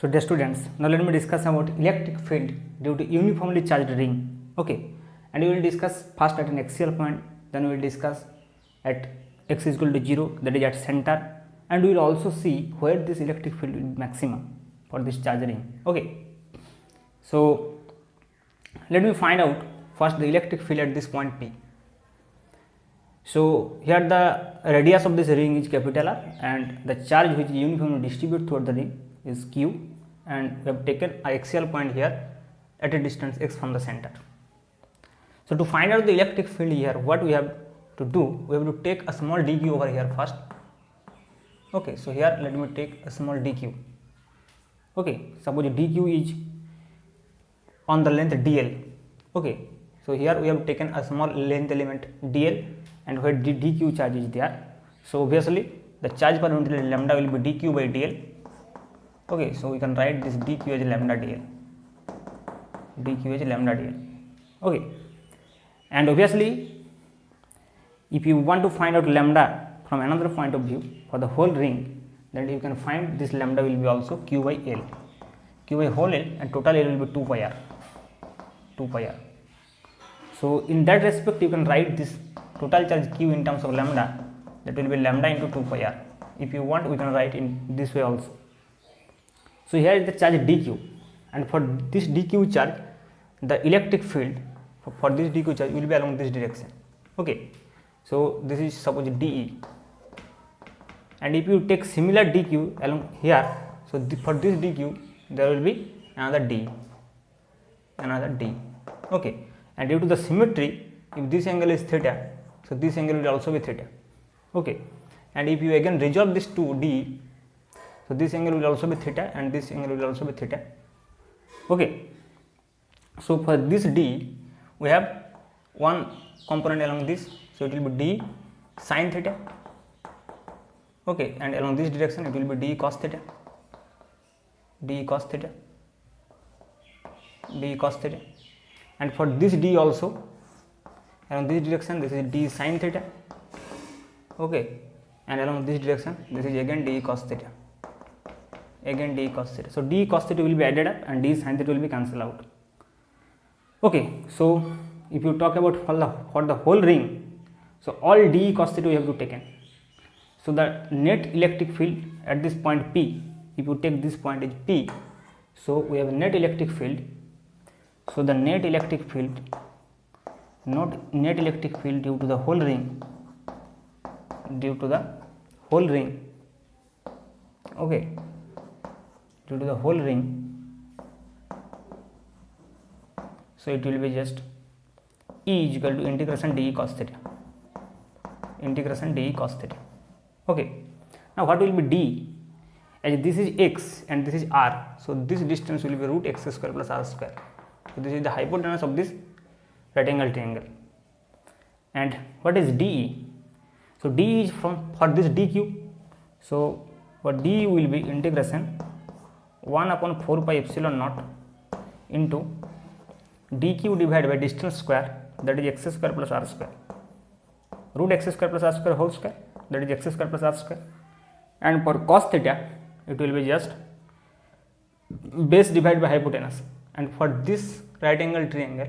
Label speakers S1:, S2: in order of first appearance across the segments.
S1: So dear students, now let me discuss about electric field due to uniformly charged ring. Okay, and we will discuss first at an axial point, then we will discuss at x is equal to 0, that is at center, and we will also see where this electric field will be maximum for this charge ring. Okay, so let me find out first the electric field at this point P. So here the radius of this ring is capital R and the charge which is uniformly distributed throughout the ring is Q, and we have taken an axial point here at a distance x from the center. So to find out the electric field here, what we have to do, we have to take a small dq over here first. Okay, so here let me take a small dq. Okay, suppose dq is on the length dl. Okay, so here we have taken a small length element dl, and where dq charge is there, so obviously the charge per unit lambda will be dq by dl. Okay, so we can write this dq as lambda dl, dq as lambda dl. Okay, and obviously if you want to find out lambda from another point of view for the whole ring, then you can find this lambda will be also q by l, q by whole l, and total l will be 2 pi r, 2 pi r. So in that respect you can write this total charge q in terms of lambda, that will be lambda into 2 pi r. If you want, we can write in this way also. So here is the charge dq, and for this dq charge the electric field for this dq charge will be along this direction. Okay, so this is suppose dE, and if you take similar dq along here, so for this dq there will be another d, another d. Okay, and due to the symmetry, if this angle is theta, so this angle will also be theta. Okay, and if you again resolve this to d, so this angle will also be theta and this angle will also be theta. Okay, so for this d we have one component along this, so it will be d sin theta. Okay, and along this direction it will be d cos theta, d cos theta, d cos theta. And for this d also along this direction, this is d sin theta. Okay, and along this direction this is again d cos theta, again d cos theta. So d cos theta will be added up and d sin theta will be cancelled out. Okay, so if you talk about for the whole ring, so all d cos theta we have to taken. So the net electric field at this point P, if you take this point as P, so we have a net electric field. So the net electric field, not net electric field due to the whole ring, due to the whole ring. Okay, due to the whole ring, so it will be just E is equal to integration d cos theta, integration d cos theta. Okay, now what will be d, as this is x and this is r, so this distance will be root x square plus r square. So this is the hypotenuse of this right angle triangle. And what is dE? So dE is for this dq, so for dE will be integration 1 upon 4 pi epsilon naught into dq divided by distance square, that is x square plus r square, root x square plus r square whole square, that is x square plus r square. And for cos theta it will be just base divided by hypotenuse, and for this right angle triangle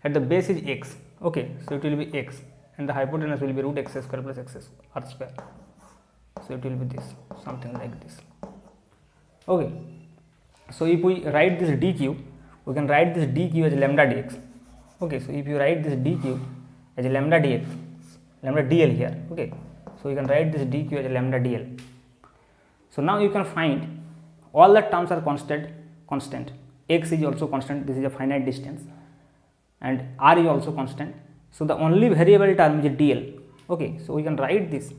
S1: at the base is x. Okay, so it will be x and the hypotenuse will be root x square plus x r square, so it will be this, something like this. Okay, so if we write this dq, we can write this dq as lambda dx. Okay, so if you write this dq as lambda dx, lambda dl here. Okay, so you can write this dq as lambda dl. So now you can find all the terms are constant, x is also constant, this is a finite distance, and r is also constant. So the only variable term is dl. Okay, so we can write this,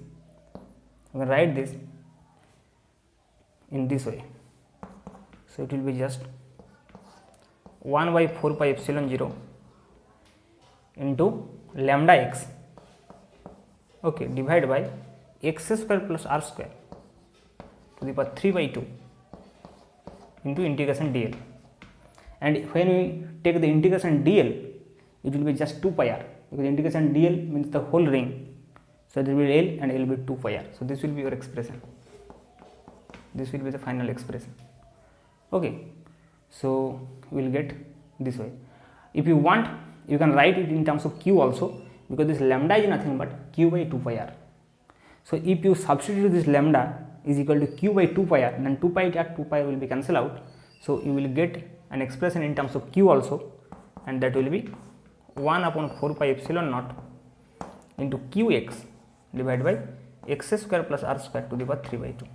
S1: we can write this in this way. So it will be just 1 by 4 pi epsilon 0 into lambda x, okay, divided by x square plus r square to the power 3 by 2 into integration dl. And when we take the integration dl, it will be just 2 pi r, because integration dl means the whole ring, so it will be l and l will be 2 pi r. So this will be your expression, this will be the final expression. Okay, so we will get this way. If you want, you can write it in terms of q also, because this lambda is nothing but q by 2 pi r. So if you substitute this lambda is equal to q by 2 pi r, then 2 pi r 2 pi will be cancelled out. So you will get an expression in terms of q also, and that will be 1 upon 4 pi epsilon naught into qx divided by x square plus r square to the power 3 by 2.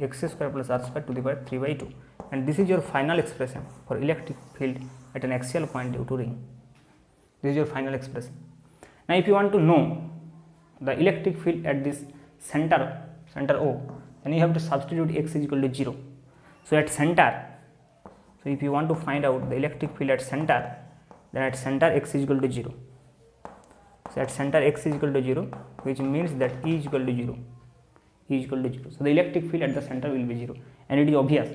S1: X square plus r square to the power 3 by 2, and this is your final expression for electric field at an axial point due to ring. This is your final expression. Now if you want to know the electric field at this center O, then you have to substitute x is equal to 0. So at center, so if you want to find out the electric field at center, then at center x is equal to 0. So at center x is equal to 0, which means that E is equal to 0. E is equal to 0. So the electric field at the center will be 0, and it is obvious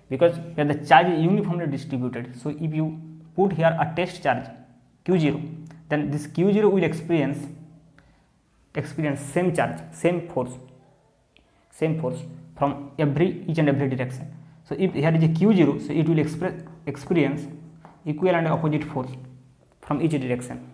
S1: because where the charge is uniformly distributed. So if you put here a test charge q0, then this q0 will experience same charge, same force from each and every direction. So if here is a q0, so it will experience equal and opposite force from each direction.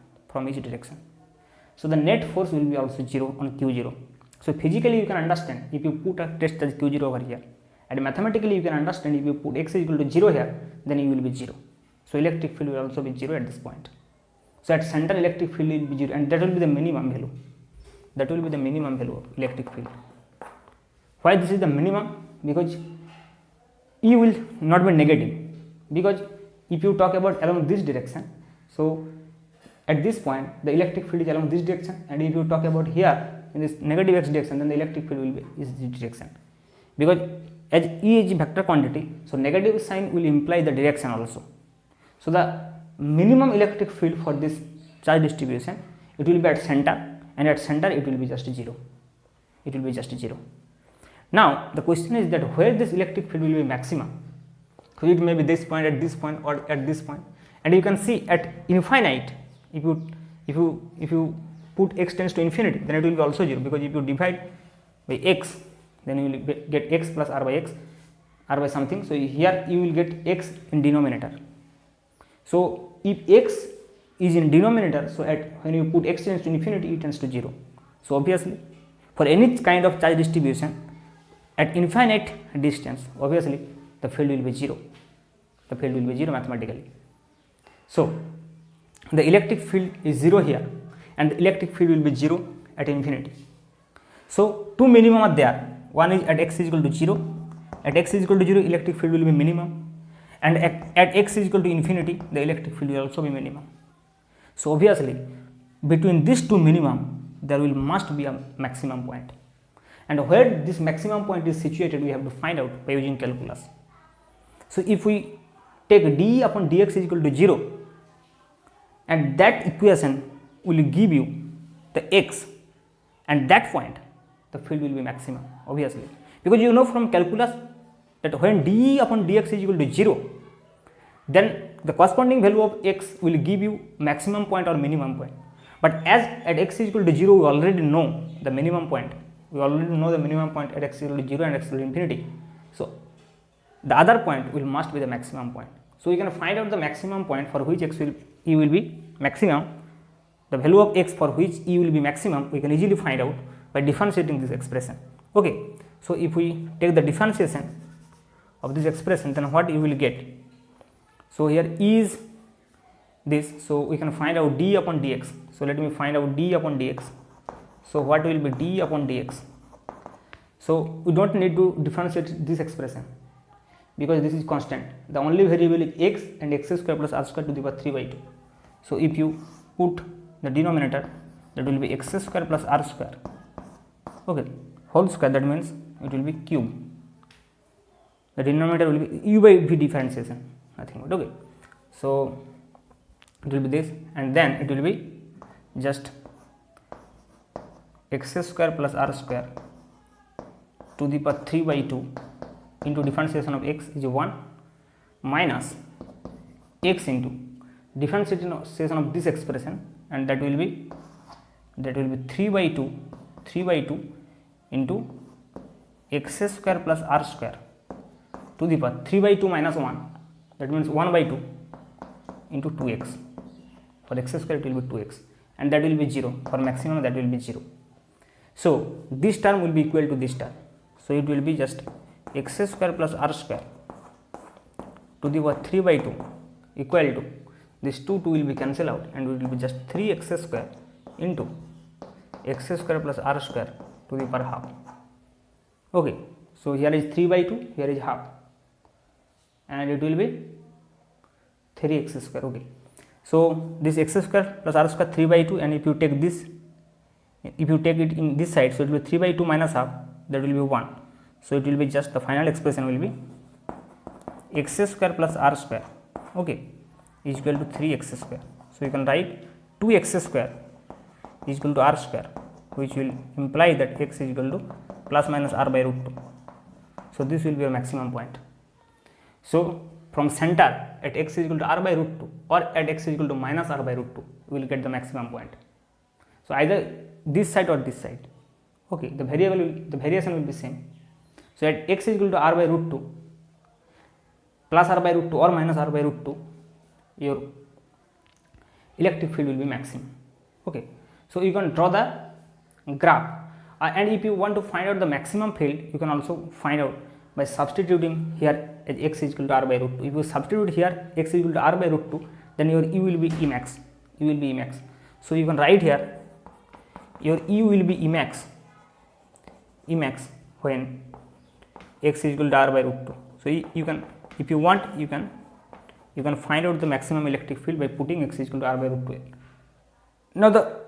S1: So the net force will be also 0 on q0. So physically you can understand if you put a test charge q0 over here, and mathematically you can understand if you put x is equal to 0 here, then it will be 0. So electric field will also be 0 at this point. So at center electric field will be 0, and that will be the minimum value. That will be the minimum value of electric field. Why this is the minimum? Because E will not be negative, because if you talk about along this direction, so at this point the electric field is along this direction, and if you talk about here in this negative x direction, then the electric field will be is this direction, because as E is vector quantity, so negative sign will imply the direction also. So the minimum electric field for this charge distribution, it will be at center, and at center it will be just 0. It will be just 0. Now the question is that where this electric field will be maximum. So it may be this point, at this point, or at this point, and you can see at infinite, if you put x tends to infinity, then it will be also 0, because if you divide by x, then you will get x plus r by something. So here you will get x in denominator. So if x is in denominator, so when you put x tends to infinity, it tends to 0. So obviously for any kind of charge distribution at infinite distance, obviously the field will be 0. The field will be 0 mathematically. So the electric field is 0 here, and the electric field will be 0 at infinity. So two minimum are there. One is at x is equal to 0. At x is equal to 0, electric field will be minimum, and at x is equal to infinity, the electric field will also be minimum. So obviously between these two minimum there must be a maximum point, and where this maximum point is situated we have to find out by using calculus. So if we take d upon dx is equal to 0, and that equation will give you the x, and that point the field will be maximum, obviously, because you know from calculus that when d upon dx is equal to 0, then the corresponding value of x will give you maximum point or minimum point. But as at x is equal to 0, we already know the minimum point. We already know the minimum point at x is equal to 0 and x is equal to infinity. So the other point must be the maximum point. So you can find out the maximum point for which E will be maximum. The value of x for which E will be maximum, we can easily find out by differentiating this expression. Okay, so if we take the differentiation of this expression, then what you will get? So here is this, so we can find out d upon dx. So let me find out d upon dx. So what will be d upon dx? So we don't need to differentiate this expression, because this is constant. The only variable is x, and x square plus r square to the power 3 by 2. So if you put the denominator, that will be x square plus r square, okay, whole square, that means it will be cube. The denominator will be u by v differentiation, nothing but, okay. So it will be this, and then it will be just x square plus r square to the power 3 by 2 into differentiation of x is 1 minus x into differentiation of this expression, and that will be 3 by 2 into x square plus r square to the power 3 by 2 minus 1, that means 1 by 2 into 2x. For x square it will be 2x, and that will be 0. For maximum that will be 0. So this term will be equal to this term, so it will be just x square plus r square to the power 3 by 2 equal to this 2 will be cancelled out, and it will be just 3x square into x square plus r square to the power half. Okay, so here is 3 by 2, here is half, and it will be 3x square. Okay, so this x square plus r square 3 by 2, and if you take this, if you take it in this side, so it will be 3 by 2 minus half, that will be 1. So it will be just the final expression will be x square plus r square, okay, is equal to 3x square. So you can write 2x square is equal to r square, which will imply that x is equal to plus minus r by root 2. So this will be your maximum point. So from center at x is equal to r by root 2 or at x is equal to minus r by root 2, you will get the maximum point. So either this side or this side, okay, the variation will be same. So at x is equal to r by root 2 plus r by root 2 or minus r by root 2, your electric field will be maximum. Okay, so you can draw the graph, and if you want to find out the maximum field, you can also find out by substituting here as x is equal to r by root 2. If you substitute here x is equal to r by root 2, then your E will be E max. E will be E max. So you can write here your E will be E max when x is equal to r by root 2. So you can, if you want, you can find out the maximum electric field by putting x is equal to r by root 2. Now the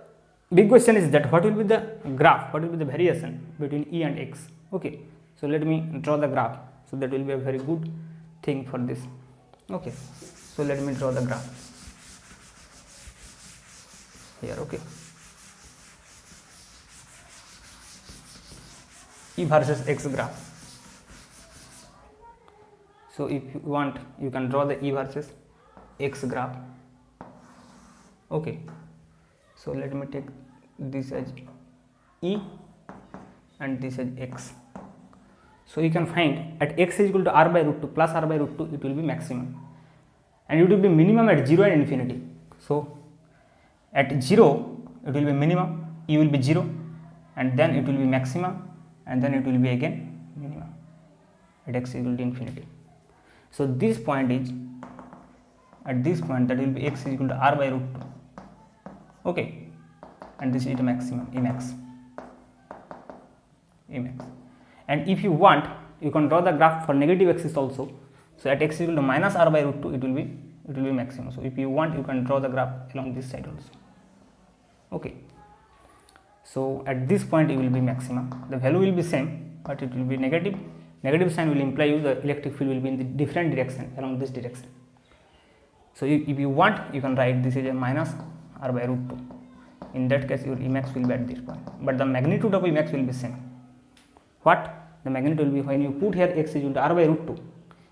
S1: big question is that what will be the graph, what will be the variation between E and x. Okay, so let me draw the graph, so that will be a very good thing for this. Okay, so let me draw the graph here. Okay, E versus x graph. So if you want, you can draw the E versus x graph. Okay, so let me take this as E and this as x. So you can find at x is equal to r by root 2 plus r by root 2, it will be maximum, and it will be minimum at 0 and infinity. So at 0 it will be minimum, E will be 0, and then it will be maximum, and then it will be again minimum at x is equal to infinity. So this point is, at this point, that will be x is equal to r by root 2. Okay, and this is the maximum, E max. And if you want, you can draw the graph for negative axis also. So at x is equal to minus r by root 2, it will be maximum. So if you want, you can draw the graph along this side also. Okay, so at this point it will be maximum. The value will be same, but it will be negative. Negative sign will imply you the electric field will be in the different direction, along this direction. So if you want, you can write this is a minus r by root 2. In that case, your Emax will be at this point, but the magnitude of Emax will be same. What? The magnitude will be when you put here x is equal to r by root 2,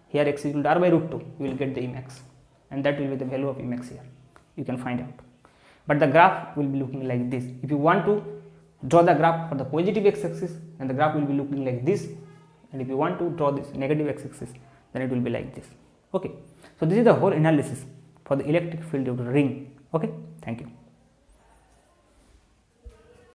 S1: here x is equal to r by root 2, you will get the Emax, and that will be the value of Emax here. You can find out. But the graph will be looking like this. If you want to draw the graph for the positive x-axis, then the graph will be looking like this. And if you want to draw this negative x-axis, then it will be like this. Okay, so this is the whole analysis for the electric field of the ring. Okay, thank you.